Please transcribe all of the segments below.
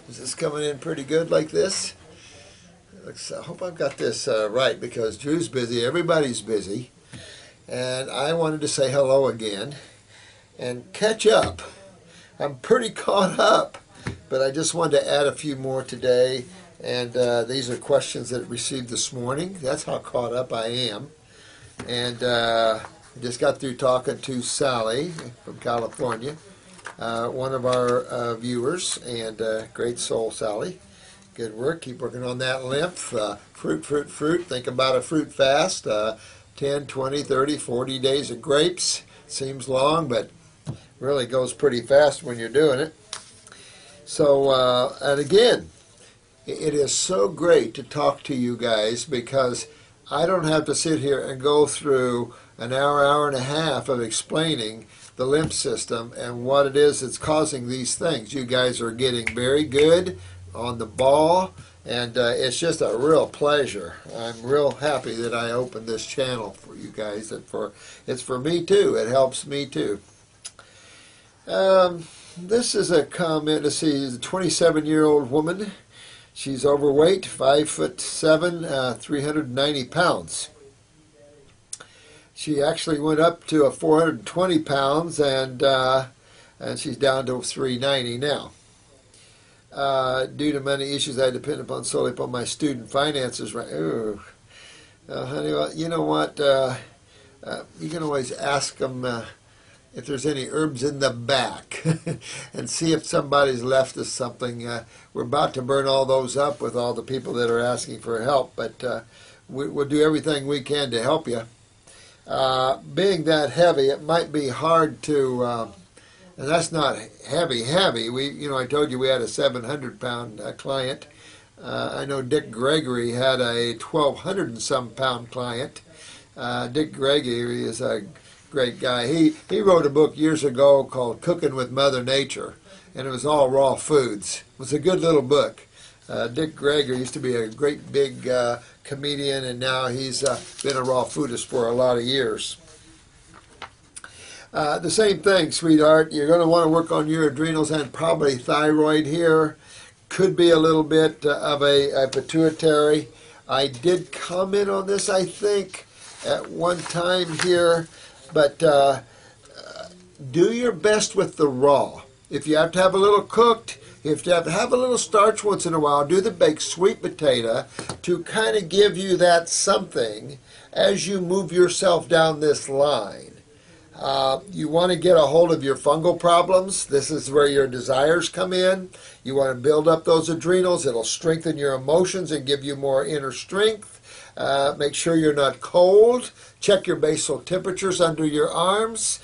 Is this coming in pretty good like this? I hope I've got this right, because Drew's busy, everybody's busy, and I wanted to say hello again and catch up. I'm pretty caught up, but I just wanted to add a few more today, and these are questions that I received this morning. That's how caught up I am. And just got through talking to Sally from California, one of our viewers, and great soul, Sally. Good work. Keep working on that lymph. Fruit, fruit, fruit. Think about a fruit fast. 10, 20, 30, 40 days of grapes. Seems long, but really goes pretty fast when you're doing it. So, and again, it is so great to talk to you guys, because I don't have to sit here and go through an hour, hour and a half of explaining the lymph system and what it is that's causing these things. You guys are getting very good on the ball, and it's just a real pleasure. I'm real happy that I opened this channel for you guys, and it's for me too. It helps me too. This is a comment. Let's see, a 27-year-old woman. She's overweight, 5'7", 390 pounds. She actually went up to 420 pounds, and she's down to 390 now. Due to many issues, I depend solely upon my student finances. Right? Honey, well, you know what? You can always ask them if there's any herbs in the back and see if somebody's left us something. We're about to burn all those up with all the people that are asking for help, but we'll do everything we can to help you. Being that heavy, it might be hard to, and that's not heavy. I told you we had a 700-pound client. I know Dick Gregory had a 1,200 and some pound client. Dick Gregory is a great guy. He wrote a book years ago called Cooking with Mother Nature, and it was all raw foods. It was a good little book. Dick Gregory used to be a great big comedian, and now he's been a raw foodist for a lot of years. The same thing, sweetheart. You're going to want to work on your adrenals and probably thyroid here. Could be a little bit of a pituitary. I did comment on this, I think, at one time here. But do your best with the raw. If you have to have a little cooked, if you have to have a little starch once in a while, do the baked sweet potato to kind of give you that something as you move yourself down this line. You want to get a hold of your fungal problems. This is where your desires come in. You want to build up those adrenals. It'll strengthen your emotions and give you more inner strength. Make sure you're not cold. Check your basal temperatures under your arms.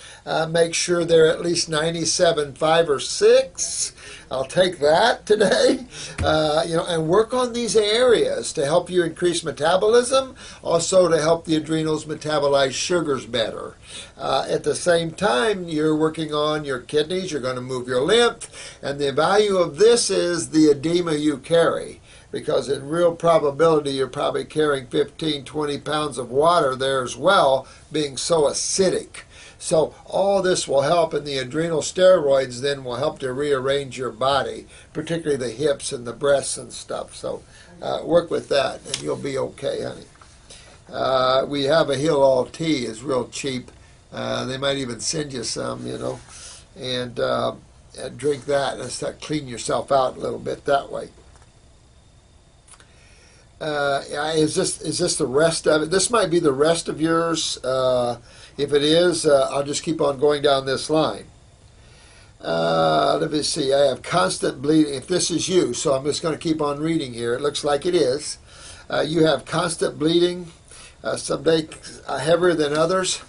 Make sure they're at least 97.5 or 6. I'll take that today. And work on these areas to help you increase metabolism, also to help the adrenals metabolize sugars better. At the same time, you're working on your kidneys. You're going to move your lymph, and the value of this is the edema you carry. Because in real probability, you're probably carrying 15, 20 pounds of water there as well, being so acidic. So all this will help, and the adrenal steroids then will help to rearrange your body, particularly the hips and the breasts and stuff. So work with that, and you'll be okay, honey. We have a Heal All tea. It's real cheap. They might even send you some, and drink that and start clean yourself out a little bit that way. Is this the rest of it? This might be the rest of yours. If it is, I'll just keep on going down this line. Let me see. I have constant bleeding. If this is you, so I'm just going to keep on reading here. It looks like it is. You have constant bleeding, some days heavier than others.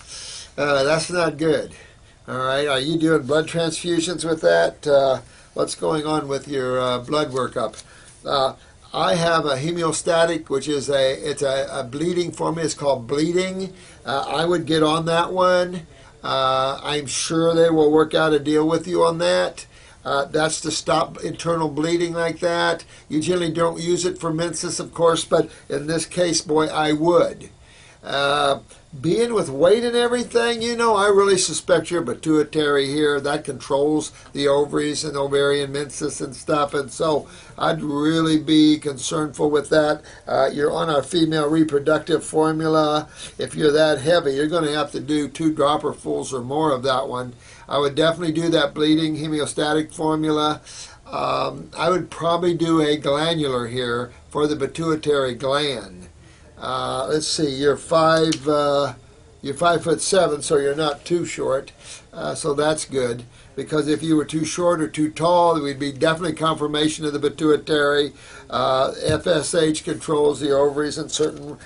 That's not good. All right. Are you doing blood transfusions with that? What's going on with your blood workup? I have a hemostatic, which is a bleeding formula. It's called bleeding. I would get on that one. I'm sure they will work out a deal with you on that. That's to stop internal bleeding like that. You generally don't use it for menses, of course, but in this case, boy, I would. Being with weight and everything, I really suspect your pituitary here. That controls the ovaries and ovarian menses and stuff. And so I'd really be concernful with that. You're on our female reproductive formula. If you're that heavy, you're going to have to do 2 dropperfuls or more of that one. I would definitely do that bleeding homeostatic formula. I would probably do a glandular here for the pituitary gland. Let's see, you're 5'7", so you're not too short, so that's good. Because if you were too short or too tall, it would be definitely confirmation of the pituitary. FSH controls the ovaries and certain,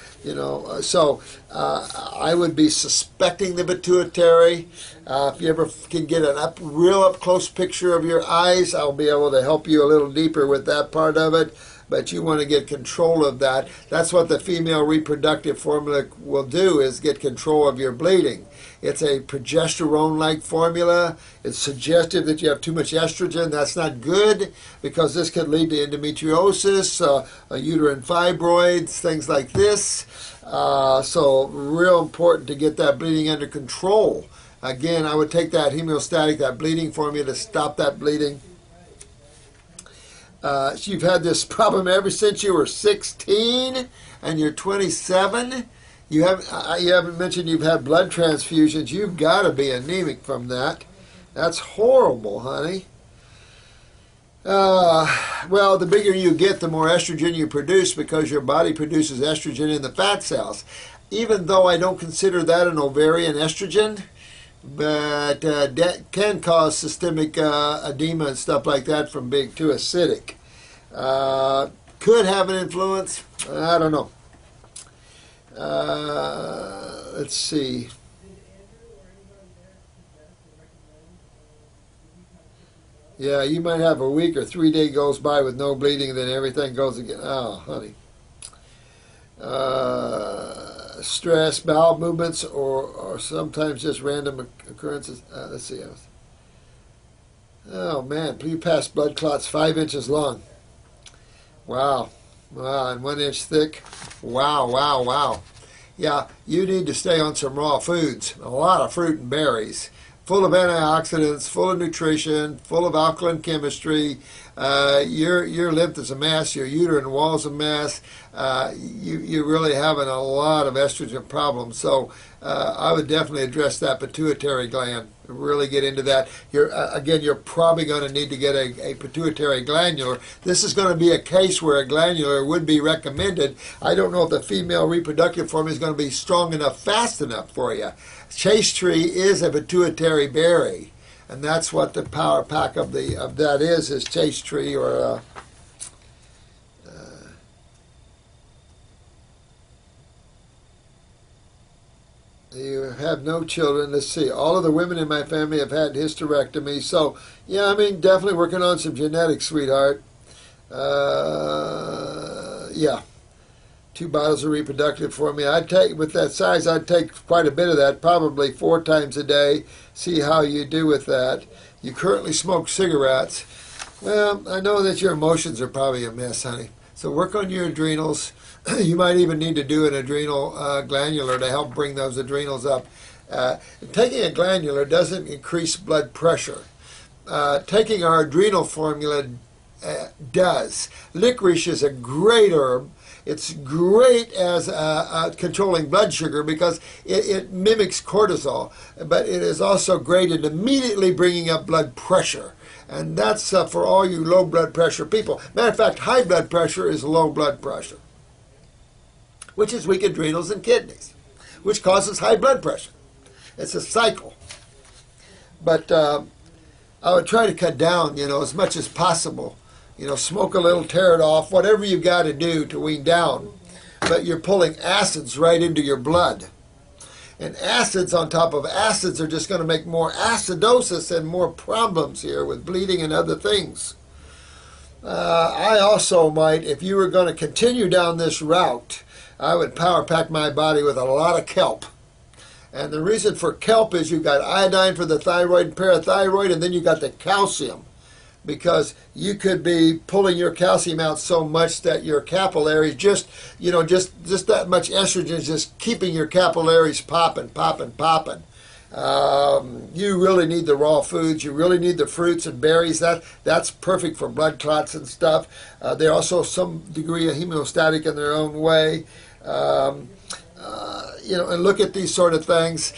so I would be suspecting the pituitary. If you ever can get a real up close picture of your eyes, I'll be able to help you a little deeper with that part of it. But you want to get control of that. That's what the female reproductive formula will do, is get control of your bleeding. It's a progesterone-like formula. It's suggestive that you have too much estrogen. That's not good, because this could lead to endometriosis, uterine fibroids, things like this. So real important to get that bleeding under control. Again, I would take that homeostatic, that bleeding formula to stop that bleeding. You've had this problem ever since you were 16 and you're 27. You haven't mentioned you've had blood transfusions. You've got to be anemic from that. That's horrible, honey. Well, the bigger you get, the more estrogen you produce, because your body produces estrogen in the fat cells. Even though I don't consider that an ovarian estrogen, but that can cause systemic edema and stuff like that from being too acidic. Could have an influence. I don't know. Let's see. Yeah, you might have a week or 3 day goes by with no bleeding, and then everything goes again. Oh, honey. Stress, bowel movements, or sometimes just random occurrences. Let's see. Oh, man. Pre-passed blood clots 5 inches long. Wow. Wow, and 1 inch thick. Wow, wow, wow. Yeah, you need to stay on some raw foods. A lot of fruit and berries. Full of antioxidants, full of nutrition, full of alkaline chemistry. Your lymph is a mess. Your uterine wall's a mess. You're really having a lot of estrogen problems. So I would definitely address that pituitary gland. Really get into that. You're probably going to need to get a pituitary glandular. This is going to be a case where a glandular would be recommended. I don't know if the female reproductive formula is going to be strong enough, fast enough for you. Chase tree is a pituitary berry, and that's what the power pack of that is chase tree or you have no children. Let's see. All of the women in my family have had hysterectomy. So, yeah, I mean, definitely working on some genetics, sweetheart. Yeah. 2 bottles of reproductive formula. I'd take, with that size, I'd take quite a bit of that, probably 4 times a day. See how you do with that. You currently smoke cigarettes. Well, I know that your emotions are probably a mess, honey. So work on your adrenals. You might even need to do an adrenal glandular to help bring those adrenals up. Taking a glandular doesn't increase blood pressure. Taking our adrenal formula does. Licorice is a great herb. It's great as controlling blood sugar because it mimics cortisol, but it is also great at immediately bringing up blood pressure. And that's for all you low blood pressure people. Matter of fact, high blood pressure is low blood pressure, which is weak adrenals and kidneys, which causes high blood pressure. It's a cycle. But I would try to cut down, as much as possible. Smoke a little, tear it off, whatever you've got to do to wean down. But you're pulling acids right into your blood. And acids on top of acids are just going to make more acidosis and more problems here with bleeding and other things. I also might, if you were going to continue down this route, I would power pack my body with a lot of kelp. And the reason for kelp is you've got iodine for the thyroid and parathyroid, and then you've got the calcium. because you could be pulling your calcium out so much that your capillaries just that much estrogen is just keeping your capillaries popping. You really need the raw foods. You really need the fruits and berries. That's perfect for blood clots and stuff. They're also some degree of hemostatic in their own way. And look at these sort of things.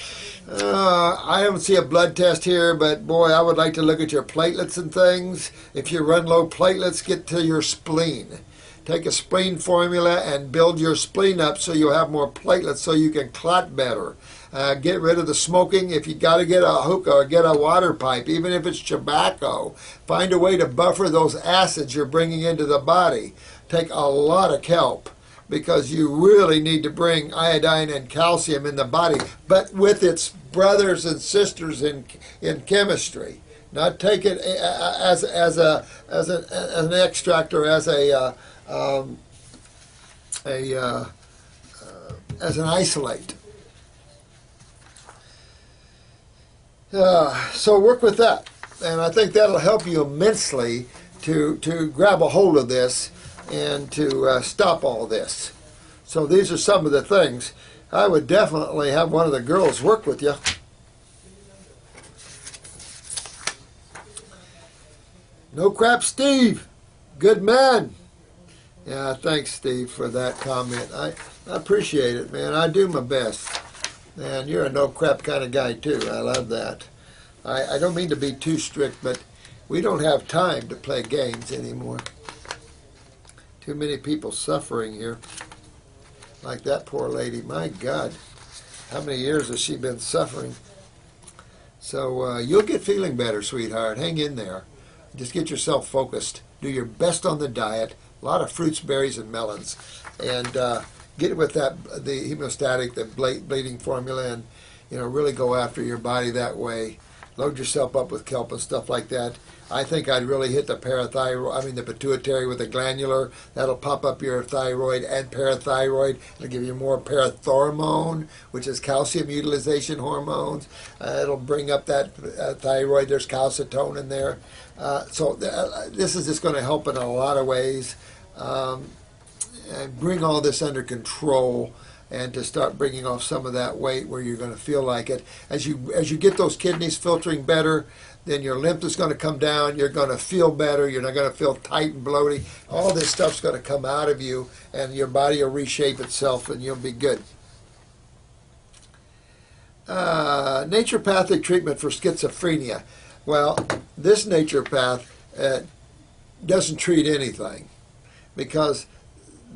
I don't see a blood test here, but boy, I would like to look at your platelets and things. If you run low platelets, get to your spleen. Take a spleen formula and build your spleen up so you'll have more platelets so you can clot better. Get rid of the smoking. If you got to get a hookah or get a water pipe, even if it's tobacco, find a way to buffer those acids you're bringing into the body. Take a lot of kelp, because you really need to bring iodine and calcium in the body, but with its brothers and sisters in chemistry. Not take it as an extract or as an isolate. So work with that, and I think that'll help you immensely to grab a hold of this and to stop all this. So these are some of the things. I would definitely have one of the girls work with you. No crap, Steve. Good man. Yeah, thanks, Steve, for that comment. I appreciate it, man. I do my best. Man, you're a no crap kind of guy, too. I love that. I don't mean to be too strict, but we don't have time to play games anymore. Too many people suffering here. Like that poor lady. My God. How many years has she been suffering? So you'll get feeling better, sweetheart. Hang in there. Just get yourself focused. Do your best on the diet. A lot of fruits, berries, and melons. And get with the hemostatic, the bleeding formula, and really go after your body that way. Load yourself up with kelp and stuff like that. I think I'd really hit the the pituitary with a glandular. That'll pop up your thyroid and parathyroid. It'll give you more parathormone, which is calcium utilization hormones. It'll bring up that thyroid. There's calcitone in there. This is just going to help in a lot of ways. And bring all this under control, and to start bringing off some of that weight where you're going to feel like it. As you get those kidneys filtering better, then your lymph is going to come down. You're going to feel better. You're not going to feel tight and bloated. All this stuff's going to come out of you, and your body will reshape itself, and you'll be good. Naturopathic treatment for schizophrenia. Well, this naturopath doesn't treat anything, because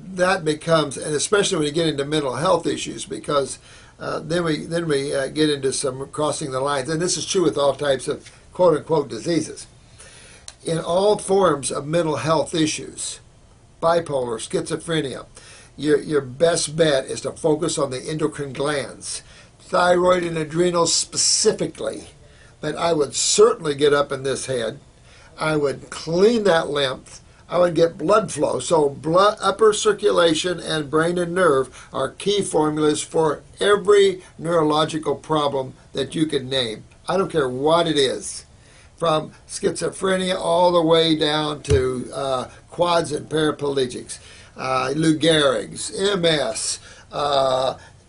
that becomes, and especially when you get into mental health issues, because then we get into some crossing the lines, and this is true with all types of quote-unquote diseases. In all forms of mental health issues, bipolar, schizophrenia, your best bet is to focus on the endocrine glands, thyroid and adrenals specifically. But I would certainly get up in this head. I would clean that lymph. I would get blood flow. So upper circulation and brain and nerve are key formulas for every neurological problem that you can name. I don't care what it is, from schizophrenia all the way down to quads and paraplegics, Lou Gehrig's, MS,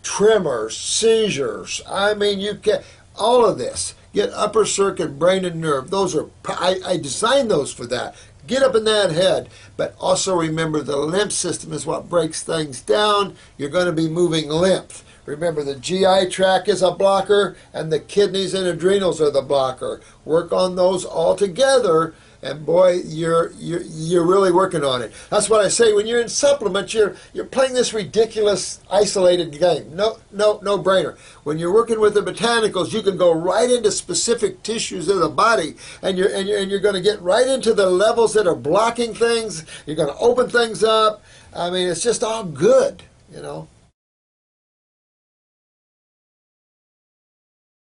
tremors, seizures. I mean, you can all of this. Get upper circuit, brain and nerve. Those are I designed those for that. Get up in that head, but also remember the lymph system is what breaks things down. You're going to be moving lymph. Remember, the GI tract is a blocker, and the kidneys and adrenals are the blocker. Work on those all together, and boy, you're really working on it. That's what I say. When you're in supplements, you're playing this ridiculous isolated game. No brainer. When you're working with the botanicals, you can go right into specific tissues of the body, and you're going to get right into the levels that are blocking things. You're going to open things up. I mean, it's just all good, you know.